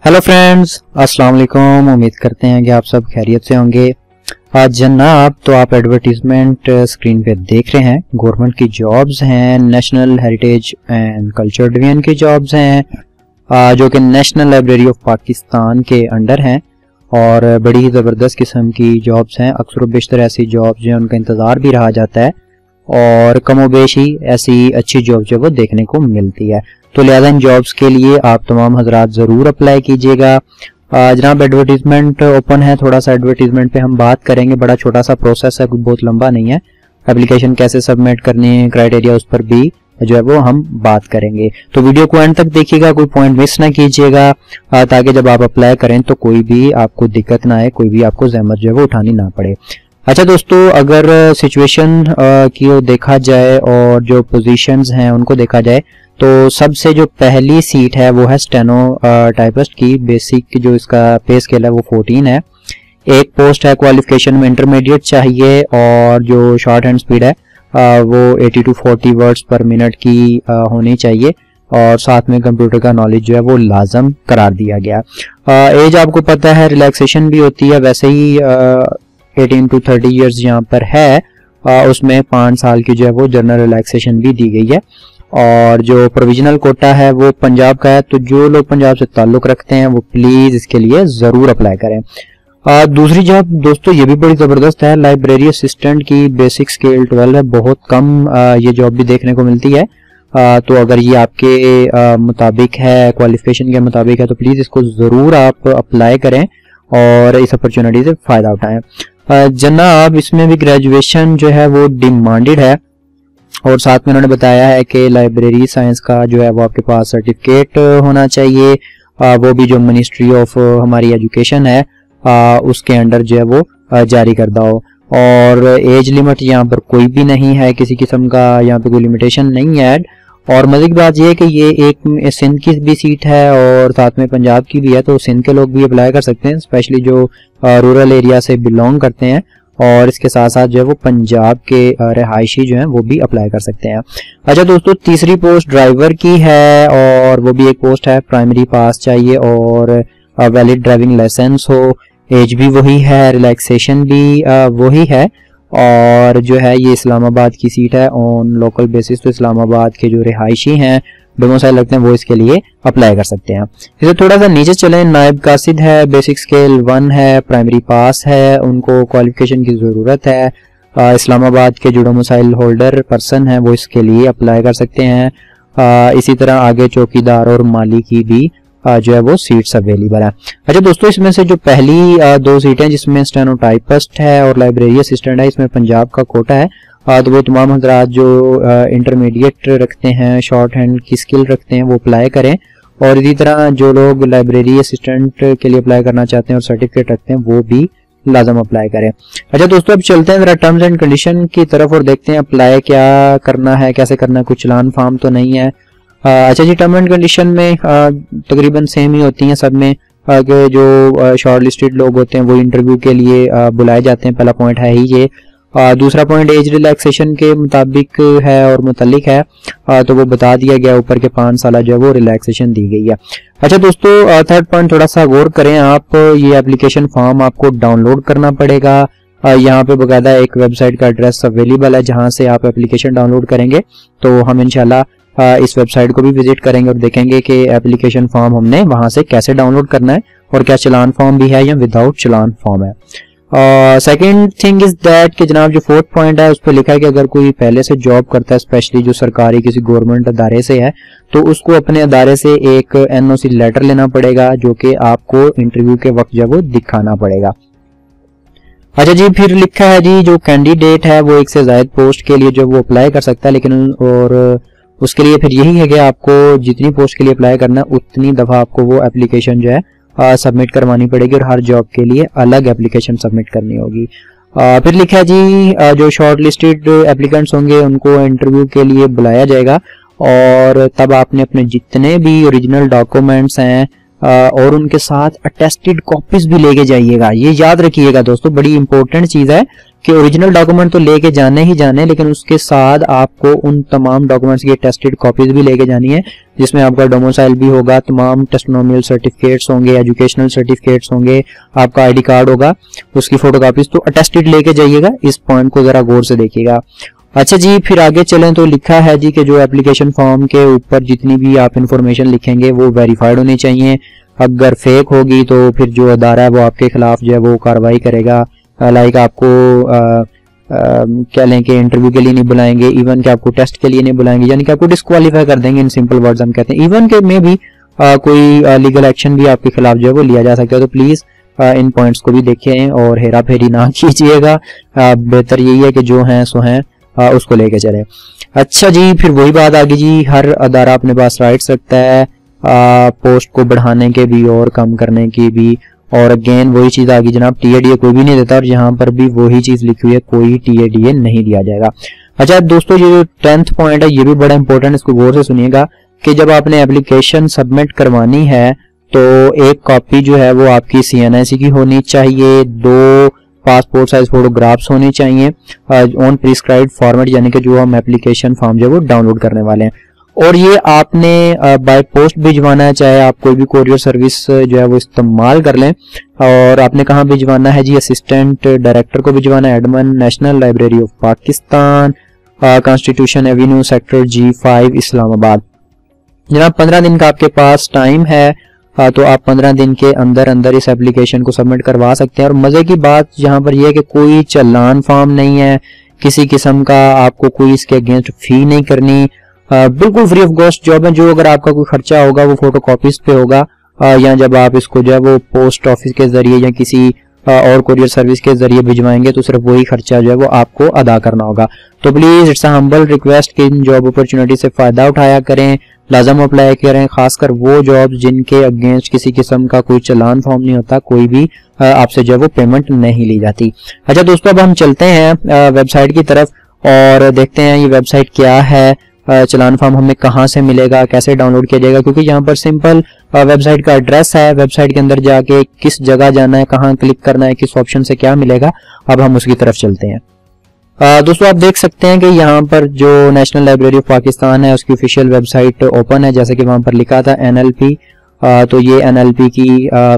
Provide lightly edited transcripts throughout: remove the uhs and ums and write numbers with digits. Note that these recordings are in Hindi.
हेलो फ्रेंड्स, अस्सलाम वालेकुम। उम्मीद करते हैं कि आप सब खैरियत से होंगे। आज जनाब तो आप एडवर्टीजमेंट स्क्रीन पे देख रहे हैं। गवर्नमेंट की जॉब्स हैं, national heritage and culture division की जॉब्स हैं जो कि नेशनल लाइब्रेरी ऑफ पाकिस्तान के अंडर हैं और बड़ी ही ज़बरदस्त किस्म की जॉब्स हैं। अक्सर बेशतर ऐसी जॉब्स जो हैं उनका इंतज़ार भी रहा जाता है और कमोबेश ही ऐसी अच्छी जॉब जो वो देखने को मिलती है। तो लिहाजा इन जॉब्स के लिए आप तमाम हजरात ज़रूर अप्लाई कीजिएगा। जनाब एडवर्टीजमेंट ओपन है, थोड़ा सा एडवर्टीजमेंट पे हम बात करेंगे। बड़ा छोटा सा प्रोसेस है, कोई बहुत लंबा नहीं है। एप्लीकेशन कैसे सबमिट करनी है, क्राइटेरिया, उस पर भी जो है वो हम बात करेंगे। तो वीडियो को एंड तक देखिएगा, कोई पॉइंट मिस ना कीजिएगा ताकि जब आप अप्लाई करें तो कोई भी आपको दिक्कत ना आए, कोई भी आपको जहमत जो है वो उठानी ना पड़े। अच्छा दोस्तों, अगर सिचुएशन की देखा जाए और जो पोजीशंस हैं उनको देखा जाए तो सबसे जो पहली सीट है वो है स्टेनो टाइपिस्ट की। बेसिक जो इसका पे स्केल है वो 14 है। एक पोस्ट है क्वालिफिकेशन में इंटरमीडिएट चाहिए और जो शॉर्ट हैंड स्पीड है वो 80 to 40 वर्ड्स पर मिनट की होनी चाहिए और साथ में कंप्यूटर का नॉलेज जो है वो लाजम करार दिया गया। एज आपको पता है, रिलैक्सेशन भी होती है। वैसे ही 18 to 30 ईयर्स यहाँ पर है, उसमें 5 साल की जो है वो जनरल रिलैक्सेशन भी दी गई है। और जो प्रोविजनल कोटा है वो पंजाब का है, तो जो लोग पंजाब से ताल्लुक रखते हैं वो प्लीज इसके लिए जरूर अप्लाई करें। दूसरी जॉब दोस्तों ये भी बड़ी जबरदस्त है, लाइब्रेरी असिस्टेंट की। बेसिक स्केल 12 है, बहुत कम ये जॉब भी देखने को मिलती है। तो अगर ये आपके मुताबिक है, क्वालिफिकेशन के मुताबिक है, तो प्लीज इसको जरूर आप अप्लाई करें और इस अपॉर्चुनिटी से फायदा उठाएं। जनाब इसमें भी ग्रेजुएशन जो है वो डिमांडेड है और साथ में उन्होंने बताया है कि लाइब्रेरी साइंस का जो है वो आपके पास सर्टिफिकेट होना चाहिए, वो भी जो मिनिस्ट्री ऑफ हमारी एजुकेशन है उसके अंडर जो है वो जारी करदा हो। और एज लिमिट यहाँ पर कोई भी नहीं है, किसी किस्म का यहाँ पे कोई लिमिटेशन नहीं है। और मजे की बात यह है कि ये एक सिंध की भी सीट है और साथ में पंजाब की भी है, तो सिंध के लोग भी अप्लाई कर सकते हैं, स्पेशली जो रूरल एरिया से बिलोंग करते हैं। और इसके साथ साथ जो है वो पंजाब के रहायशी जो हैं वो भी अप्लाई कर सकते हैं। अच्छा दोस्तों, तीसरी पोस्ट ड्राइवर की है और वो भी एक पोस्ट है। प्राइमरी पास चाहिए और वैलिड ड्राइविंग लाइसेंस हो। एज भी वही है, रिलैक्सेशन भी वही है और जो है ये इस्लामाबाद की सीट है ऑन लोकल बेसिस। तो इस्लामाबाद के जो रिहायशी हैं, डोमिसाइल लगते हैं, वो इसके लिए अप्लाई कर सकते हैं। इसे थोड़ा सा नीचे चलें, नायब कासिद है, बेसिक स्केल 1 है, प्राइमरी पास है, उनको क्वालिफिकेशन की ज़रूरत है। इस्लामाबाद के जो डोमिसाइल होल्डर पर्सन है वो इसके लिए अप्लाई कर सकते हैं। इसी तरह आगे चौकीदार और माली की भी जो है वो सीट्स अवेलेबल है। अच्छा दोस्तों, इसमें से जो पहली 2 सीटें जिसमें स्टेनोटाइपिस्ट है और लाइब्रेरी असिस्टेंट है, इसमें पंजाब का कोटा है। तो वो तमाम हजरात जो इंटरमीडिएट रखते हैं, शॉर्ट हैंड की स्किल रखते हैं, वो अप्लाई करें। और इसी तरह जो लोग लाइब्रेरी असिस्टेंट के लिए अप्लाई करना चाहते हैं और सर्टिफिकेट रखते हैं वो भी लाजम अप्लाई करें। अच्छा दोस्तों, अब चलते हैं जरा टर्म्स एंड कंडीशन की तरफ और देखते हैं अप्लाई क्या करना है, कैसे करना है। कुछ चलान फार्म तो नहीं है। अच्छा जी, टर्म एंड कंडीशन में तकरीबन सेम ही होती हैं सब में। जो शॉर्ट लिस्टेड लोग होते हैं वो इंटरव्यू के लिए बुलाए जाते हैं, पहला पॉइंट है ही ये। दूसरा पॉइंट एज रिलैक्सेशन के मुताबिक है और मुतल्लिक है, तो वो बता दिया गया ऊपर के 5 साल जो है वो रिलैक्सेशन दी गई है। अच्छा दोस्तों, थर्ड पॉइंट थोड़ा सा गौर करें आप। ये एप्लीकेशन फॉर्म आपको डाउनलोड करना पड़ेगा। यहाँ पे बकायदा एक वेबसाइट का एड्रेस अवेलेबल है जहाँ से आप एप्लीकेशन डाउनलोड करेंगे। तो हम इंशाल्लाह इस वेबसाइट को भी विजिट करेंगे और देखेंगे कि एप्लीकेशन फॉर्म हमने वहां से कैसे डाउनलोड करना है और क्या चलान फॉर्म भी है या विदाउट चलान फॉर्म है। सेकेंड थिंग इज दैट कि जनाब जो 4th पॉइंट है उस पर लिखा है कि अगर कोई पहले से जॉब करता है, स्पेशली जो सरकारी किसी गवर्नमेंट अदारे से है, तो उसको अपने अदारे से एक NOC लेटर लेना पड़ेगा जो कि आपको इंटरव्यू के वक्त जो वो दिखाना पड़ेगा। अच्छा जी, फिर लिखा है जी जो कैंडिडेट है वो एक से ज्यादा पोस्ट के लिए जो वो अप्लाई कर सकता है, लेकिन और उसके लिए फिर यही है कि आपको जितनी पोस्ट के लिए अप्लाई करना है उतनी दफा आपको वो एप्लीकेशन जो है सबमिट करवानी पड़ेगी और हर जॉब के लिए अलग एप्लीकेशन सबमिट करनी होगी। फिर लिखा है जी जो शॉर्ट लिस्टेड एप्लीकेंट्स होंगे उनको इंटरव्यू के लिए बुलाया जाएगा और तब आपने अपने जितने भी ओरिजिनल डॉक्यूमेंट्स हैं और उनके साथ अटेस्टेड कॉपीज भी लेके जाइएगा। ये याद रखिएगा दोस्तों, बड़ी इंपॉर्टेंट चीज है कि ओरिजिनल डॉक्यूमेंट तो लेके जाने ही जाने, लेकिन उसके साथ आपको उन तमाम डॉक्यूमेंट्स की अटेस्टेड कॉपीज भी लेके जानी है, जिसमें आपका डोमिसाइल भी होगा, तमाम टेस्टिमोनियल सर्टिफिकेट्स होंगे, एजुकेशनल सर्टिफिकेट्स होंगे, आपका आईडी कार्ड होगा, उसकी फोटोकॉपीज तो अटेस्टेड लेके जाइएगा। इस पॉइंट को जरा गौर से देखिएगा। अच्छा जी, फिर आगे चलें तो लिखा है जी कि जो एप्लीकेशन फॉर्म के ऊपर जितनी भी आप इंफॉर्मेशन लिखेंगे वो वेरीफाइड होनी चाहिए। अगर फेक होगी तो फिर जो अदारा है वो आपके खिलाफ जो है वो कार्रवाई करेगा। लाइक आपको क्या लें कि इंटरव्यू के लिए नहीं बुलाएंगे, इवन कि आपको टेस्ट के लिए नहीं बुलाएंगे, यानी कि आपको डिस्क्वालीफाई कर देंगे। इन सिंपल वर्ड्स हम कहते हैं। इवन के में भी कोई लीगल एक्शन भी आपके खिलाफ जो है वो लिया जा सकता है। तो प्लीज इन पॉइंट्स को भी देखें और हेरा फेरी ना कीजिएगा। बेहतर यही है कि जो हैं सो हैं, उसको लेके चले। अच्छा जी, फिर वही बात आ गई जी, हर अदारा अपने पास राइट्स रखता है पोस्ट को बढ़ाने के भी और कम करने की भी। और अगेन वही चीज आ गई जनाब, टीएडीए कोई भी नहीं देता, और यहाँ पर भी वही चीज लिखी हुई है, कोई टीएडीए नहीं दिया जाएगा। अच्छा दोस्तों, ये जो 10th पॉइंट है ये भी बड़ा इंपॉर्टेंट, इसको गौर से सुनिएगा कि जब आपने एप्लीकेशन सबमिट करवानी है तो एक कॉपी जो है वो आपकी CNIC की होनी चाहिए, 2 पासपोर्ट साइज फोटोग्राफ्स होनी चाहिए ऑन प्रिस्क्राइब्ड फॉर्मेट, यानी कि जो हम एप्लीकेशन फॉर्म जो है वो डाउनलोड करने वाले हैं। और ये आपने बाय पोस्ट भिजवाना है, चाहे आप कोई भी कोरियर सर्विस जो है वो इस्तेमाल कर लें। और आपने कहाँ भिजवाना है जी, असिस्टेंट डायरेक्टर को भिजवाना है, Edmund, national library of Pakistan, constitution Avenue, sector G5, Islamabad. जनाब 15 दिन का आपके पास टाइम है, तो आप 15 दिन के अंदर अंदर इस एप्लीकेशन को सबमिट करवा सकते हैं। और मजे की बात यहाँ पर यह है कि कोई चालान फॉर्म नहीं है किसी किस्म का, आपको कोई इसके अगेंस्ट फी नहीं करनी, बिल्कुल फ्री ऑफ कॉस्ट जॉब है। जो अगर आपका कोई खर्चा होगा वो फोटो कॉपीज पे होगा, या जब आप इसको जो है वो पोस्ट ऑफिस के जरिए या किसी और कोरियर सर्विस के जरिए भिजवाएंगे तो सिर्फ वही खर्चा जो है वो आपको अदा करना होगा। तो please it's a humble request कि इन जॉब अपॉर्चुनिटी से फायदा उठाया करें, लाजम अप्लाई करें, खासकर वो जॉब जिनके अगेंस्ट किसी किस्म का कोई चालान फॉर्म नहीं होता, कोई भी आपसे जो है वो पेमेंट नहीं ली जाती। अच्छा दोस्तों, अब हम चलते हैं वेबसाइट की तरफ और देखते हैं ये वेबसाइट क्या है, चालान फॉर्म हमें कहाँ से मिलेगा, कैसे डाउनलोड किया जाएगा। क्योंकि यहाँ पर सिंपल वेबसाइट का एड्रेस है, वेबसाइट के अंदर जाके किस जगह जाना है, कहाँ क्लिक करना है, किस ऑप्शन से क्या मिलेगा, अब हम उसकी तरफ चलते हैं। दोस्तों आप देख सकते हैं कि यहाँ पर जो नेशनल लाइब्रेरी ऑफ पाकिस्तान है उसकी ऑफिशियल वेबसाइट ओपन है, जैसे कि वहां पर लिखा था NLP, तो ये NLP की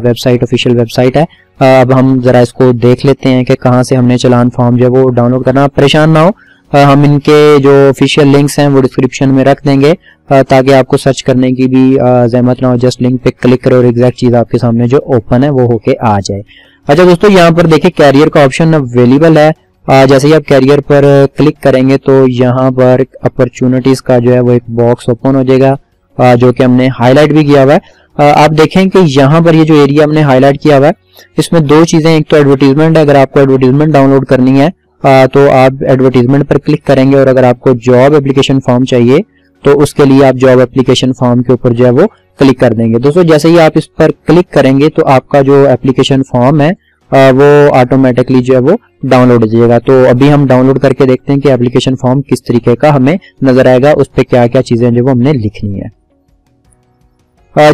वेबसाइट ऑफिशियल वेबसाइट है। अब हम जरा इसको देख लेते हैं कि कहाँ से हमने चालान फॉर्म जो है वो डाउनलोड करना। परेशान ना हो, हम इनके जो ऑफिशियल लिंक्स हैं वो डिस्क्रिप्शन में रख देंगे ताकि आपको सर्च करने की भी जहमत ना हो। जस्ट लिंक पे क्लिक करो और एग्जैक्ट चीज आपके सामने जो ओपन है वो होके आ जाए। अच्छा दोस्तों, यहाँ पर देखिए कैरियर का ऑप्शन अवेलेबल है। जैसे ही आप कैरियर पर क्लिक करेंगे तो यहाँ पर अपॉर्चुनिटीज का जो है वो एक बॉक्स ओपन हो जाएगा जो कि हमने हाईलाइट भी किया हुआ है। आप देखें कि यहाँ पर ये जो एरिया हमने हाईलाइट किया हुआ है इसमें दो चीजें, एक तो एडवर्टीजमेंट है, अगर आपको एडवर्टीजमेंट डाउनलोड करनी है तो आप एडवर्टीजमेंट पर क्लिक करेंगे, और अगर आपको जॉब एप्लीकेशन फॉर्म चाहिए तो उसके लिए आप जॉब एप्लीकेशन फॉर्म के ऊपर जो है वो क्लिक कर देंगे। दोस्तों जैसे ही आप इस पर क्लिक करेंगे तो आपका जो एप्लीकेशन फॉर्म है वो ऑटोमेटिकली जो है वो डाउनलोड हो जाएगा। तो अभी हम डाउनलोड करके देखते हैं कि एप्लीकेशन फॉर्म किस तरीके का हमें नजर आएगा, उस पर क्या क्या चीजें जो वो हमने लिखनी है।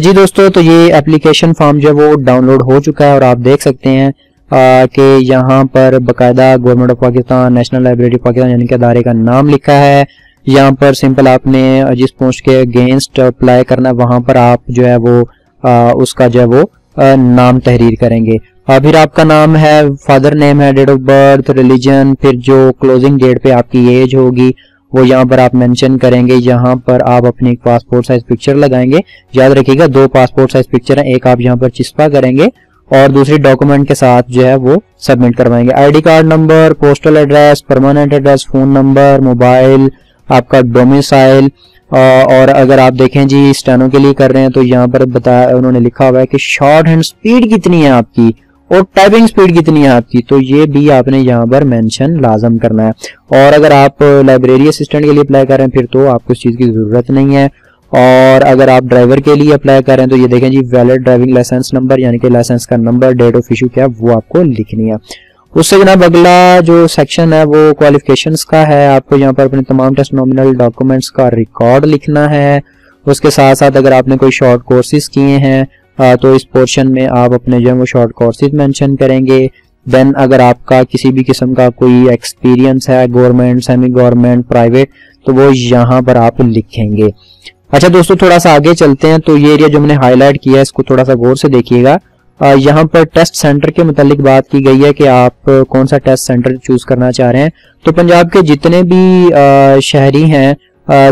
जी दोस्तों, तो ये एप्लीकेशन फॉर्म जो है वो डाउनलोड हो चुका है और आप देख सकते हैं कि यहाँ पर बकायदा government of Pakistan, national library Pakistan यानी कि अदारे का नाम लिखा है। यहाँ पर सिंपल आपने जिस पोस्ट के अगेंस्ट अप्लाई करना है वहां पर आप जो है वो उसका जो है वो नाम तहरीर करेंगे। फिर आपका नाम है, फादर नेम है, डेट ऑफ बर्थ, रिलीजन, फिर जो क्लोजिंग डेट पे आपकी एज होगी वो यहाँ पर आप मेंशन करेंगे। यहाँ पर आप अपनी एक पासपोर्ट साइज पिक्चर लगाएंगे। याद रखिएगा 2 पासपोर्ट साइज पिक्चर हैं, एक आप यहाँ पर चिस्पा करेंगे और दूसरी डॉक्यूमेंट के साथ जो है वो सबमिट करवाएंगे। ID card number, postal address, permanent address, phone number, mobile, आपका डोमिसाइल। और अगर आप देखें जी स्टेनो के लिए कर रहे हैं तो यहाँ पर बताया उन्होंने लिखा हुआ है कि शॉर्ट हैंड स्पीड कितनी है आपकी और टाइपिंग स्पीड कितनी है आपकी, तो ये भी आपने यहाँ पर मेंशन लाजम करना है। और अगर आप लाइब्रेरी असिस्टेंट के लिए अप्लाई कर रहे हैं फिर तो आपको इस चीज की जरूरत नहीं है। और अगर आप ड्राइवर के लिए अप्लाई कर रहे हैं तो ये देखें जी वैलिड ड्राइविंग लाइसेंस नंबर यानी कि लाइसेंस का नंबर, डेट ऑफ इशू क्या वो आपको लिखनी है। उससे जनाब अगला जो सेक्शन है वो क्वालिफिकेशंस का है। आपको यहाँ पर अपने तमाम टेस्टिमोनियल डॉक्यूमेंट्स का रिकॉर्ड लिखना है। उसके साथ साथ अगर आपने कोई शॉर्ट कोर्सेज किए हैं तो इस पोर्शन में आप अपने जो है वो शॉर्ट कोर्सेज मेंशन करेंगे। देन अगर आपका किसी भी किस्म का कोई एक्सपीरियंस है, गवर्नमेंट, सेमी गवर्नमेंट, प्राइवेट, तो वो यहाँ पर आप लिखेंगे। अच्छा दोस्तों, थोड़ा सा आगे चलते हैं। तो ये एरिया जो हमने हाईलाइट किया है इसको थोड़ा सा गौर से देखिएगा। यहाँ पर टेस्ट सेंटर के मुतालिक बात की गई है कि आप कौन सा टेस्ट सेंटर चूज करना चाह रहे हैं। तो पंजाब के जितने भी शहरी हैं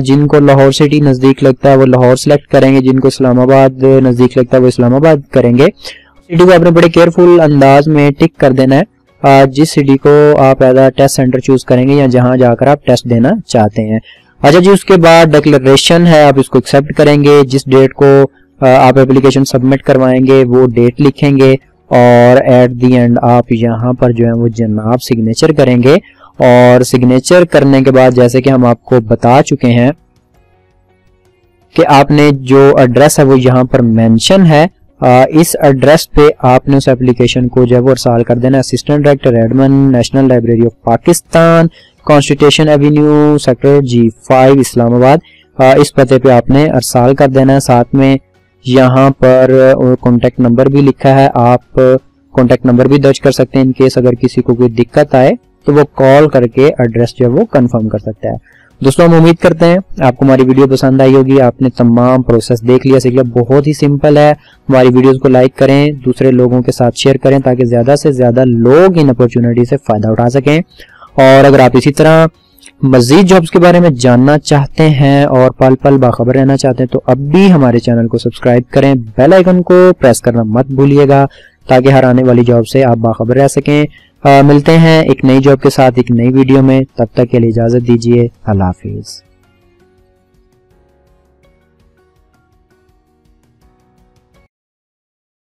जिनको लाहौर सिटी नजदीक लगता है वो लाहौर सेलेक्ट करेंगे, जिनको इस्लामाबाद नजदीक लगता है वो इस्लामाबाद करेंगे। सिटी को आपने बड़े केयरफुल अंदाज में टिक कर देना है जिस सिटी को आप as a test centre choose करेंगे या जहां जाकर आप टेस्ट देना चाहते हैं। अच्छा जी, उसके बाद डिक्लेरेशन है, आप इसको एक्सेप्ट करेंगे। जिस डेट को आप एप्लीकेशन सबमिट करवाएंगे वो डेट लिखेंगे और एट द एंड आप यहाँ पर जो है वो जनाब सिग्नेचर करेंगे। और सिग्नेचर करने के बाद जैसे कि हम आपको बता चुके हैं कि आपने जो एड्रेस है वो यहाँ पर मेंशन है, इस एड्रेस पे आपने उस एप्लीकेशन को जो है वो अरसाल कर देना। Assistant director Edmund, national library of Pakistan, constitution Avenue, sector G5, Islamabad, इस पते पे आपने अरसाल कर देना है। साथ में यहाँ पर कॉन्टेक्ट नंबर भी लिखा है, आप कॉन्टेक्ट नंबर भी दर्ज कर सकते हैं। इन केस अगर किसी को कोई दिक्कत आए तो वो कॉल करके एड्रेस जो है वो कंफर्म कर सकता है। दोस्तों, हम उम्मीद करते हैं आपको हमारी वीडियो पसंद आई होगी। आपने तमाम प्रोसेस देख लिया, सीख लिया, बहुत ही सिंपल है। हमारी वीडियोस को लाइक करें, दूसरे लोगों के साथ शेयर करें ताकि ज्यादा से ज्यादा लोग इन अपॉर्चुनिटी से फायदा उठा सकें। और अगर आप इसी तरह मजीद जॉब्स के बारे में जानना चाहते हैं और पल पल बाखबर रहना चाहते हैं तो अब भी हमारे चैनल को सब्सक्राइब करें, बेल आइकन को प्रेस करना मत भूलिएगा ताकि हर आने वाली जॉब से आप बाखबर रह सकें। मिलते हैं एक नई जॉब के साथ एक नई वीडियो में, तब तक के लिए इजाजत दीजिए। अल्लाह हाफिज।